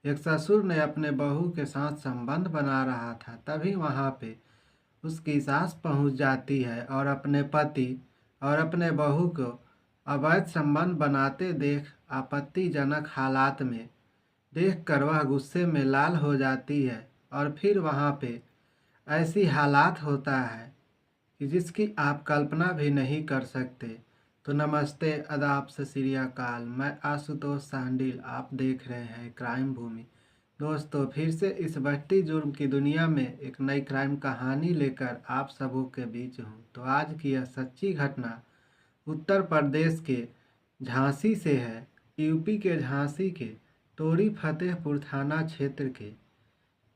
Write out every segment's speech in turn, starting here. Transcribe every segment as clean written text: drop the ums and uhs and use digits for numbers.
एक ससुर ने अपने बहू के साथ संबंध बना रहा था, तभी वहाँ पे उसकी सास पहुँच जाती है और अपने पति और अपने बहू को अवैध संबंध बनाते देख आपत्तिजनक हालात में देखकर वह गुस्से में लाल हो जाती है और फिर वहाँ पे ऐसी हालात होता है कि जिसकी आप कल्पना भी नहीं कर सकते। तो नमस्ते, आदाब, सत श्री अकाल। मैं आशुतोष सांडिल, आप देख रहे हैं क्राइम भूमि। दोस्तों, फिर से इस बढ़ती जुर्म की दुनिया में एक नई क्राइम कहानी लेकर आप सबों के बीच हूँ। तो आज की यह सच्ची घटना उत्तर प्रदेश के झांसी से है। यूपी के झांसी के तोरी फतेहपुर थाना क्षेत्र के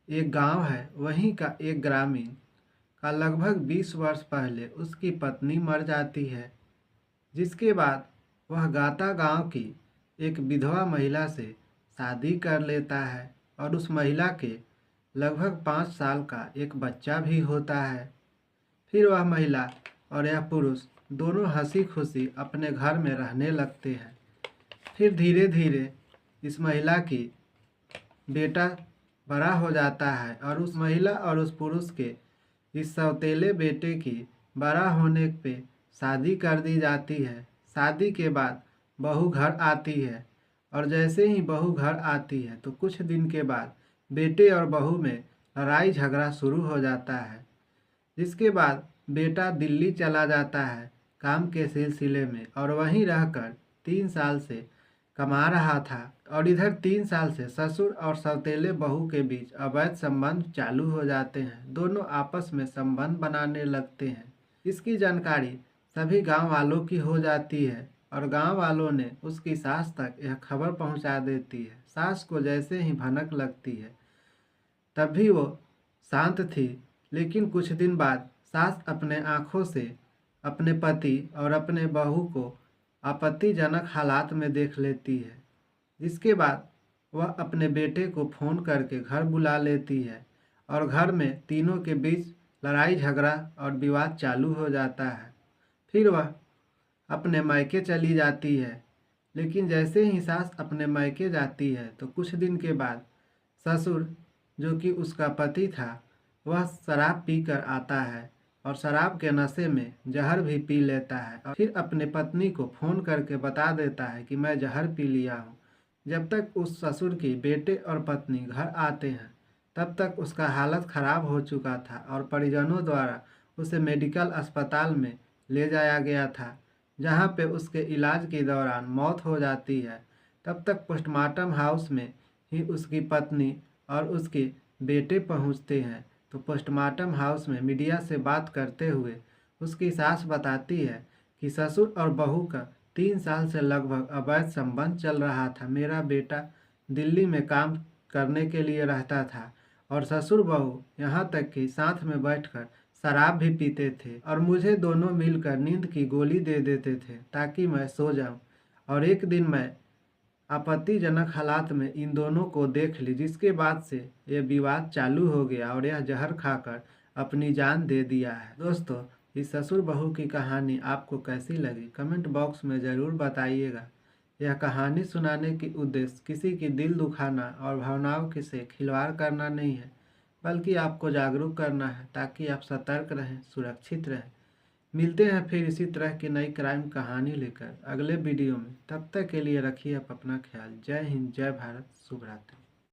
एक गांव है, वहीं का एक ग्रामीण का लगभग 20 वर्ष पहले उसकी पत्नी मर जाती है, जिसके बाद वह गाता गांव की एक विधवा महिला से शादी कर लेता है और उस महिला के लगभग 5 साल का एक बच्चा भी होता है। फिर वह महिला और यह पुरुष दोनों हंसी खुशी अपने घर में रहने लगते हैं। फिर धीरे धीरे इस महिला की बेटा बड़ा हो जाता है और उस महिला और उस पुरुष के इस सौतेले बेटे की बड़ा होने पे शादी कर दी जाती है। शादी के बाद बहू घर आती है और जैसे ही बहू घर आती है तो कुछ दिन के बाद बेटे और बहू में लड़ाई झगड़ा शुरू हो जाता है, जिसके बाद बेटा दिल्ली चला जाता है काम के सिलसिले में और वहीं रहकर 3 साल से कमा रहा था। और इधर 3 साल से ससुर और सौतेले बहू के बीच अवैध संबंध चालू हो जाते हैं। दोनों आपस में संबंध बनाने लगते हैं। इसकी जानकारी सभी गांव वालों की हो जाती है और गांव वालों ने उसकी सास तक यह खबर पहुंचा देती है। सास को जैसे ही भनक लगती है तब भी वो शांत थी, लेकिन कुछ दिन बाद सास अपने आंखों से अपने पति और अपने बहू को आपत्तिजनक हालात में देख लेती है, जिसके बाद वह अपने बेटे को फ़ोन करके घर बुला लेती है और घर में तीनों के बीच लड़ाई झगड़ा और विवाद चालू हो जाता है। फिर वह अपने मायके चली जाती है, लेकिन जैसे ही सास अपने मायके जाती है तो कुछ दिन के बाद ससुर, जो कि उसका पति था, वह शराब पीकर आता है और शराब के नशे में जहर भी पी लेता है और फिर अपने पत्नी को फ़ोन करके बता देता है कि मैं जहर पी लिया हूँ। जब तक उस ससुर की बेटे और पत्नी घर आते हैं तब तक उसका हालत ख़राब हो चुका था और परिजनों द्वारा उसे मेडिकल अस्पताल में ले जाया गया था, जहाँ पे उसके इलाज के दौरान मौत हो जाती है। तब तक पोस्टमार्टम हाउस में ही उसकी पत्नी और उसके बेटे पहुँचते हैं। तो पोस्टमार्टम हाउस में मीडिया से बात करते हुए उसकी सास बताती है कि ससुर और बहू का 3 साल से लगभग अवैध संबंध चल रहा था। मेरा बेटा दिल्ली में काम करने के लिए रहता था और ससुर बहू यहाँ तक कि साथ में बैठकर शराब भी पीते थे और मुझे दोनों मिलकर नींद की गोली दे देते थे ताकि मैं सो जाऊं। और एक दिन मैं आपत्तिजनक हालात में इन दोनों को देख ली, जिसके बाद से ये विवाद चालू हो गया और यह जहर खाकर अपनी जान दे दिया है। दोस्तों, इस ससुर बहू की कहानी आपको कैसी लगी कमेंट बॉक्स में ज़रूर बताइएगा। यह कहानी सुनाने की उद्देश्य किसी की दिल दुखाना और भावनाओं के से खिलवाड़ करना नहीं है, बल्कि आपको जागरूक करना है ताकि आप सतर्क रहें, सुरक्षित रहें। मिलते हैं फिर इसी तरह की नई क्राइम कहानी लेकर अगले वीडियो में। तब तक के लिए रखिए आप अपना ख्याल। जय हिंद, जय भारत, शुभ रात्रि।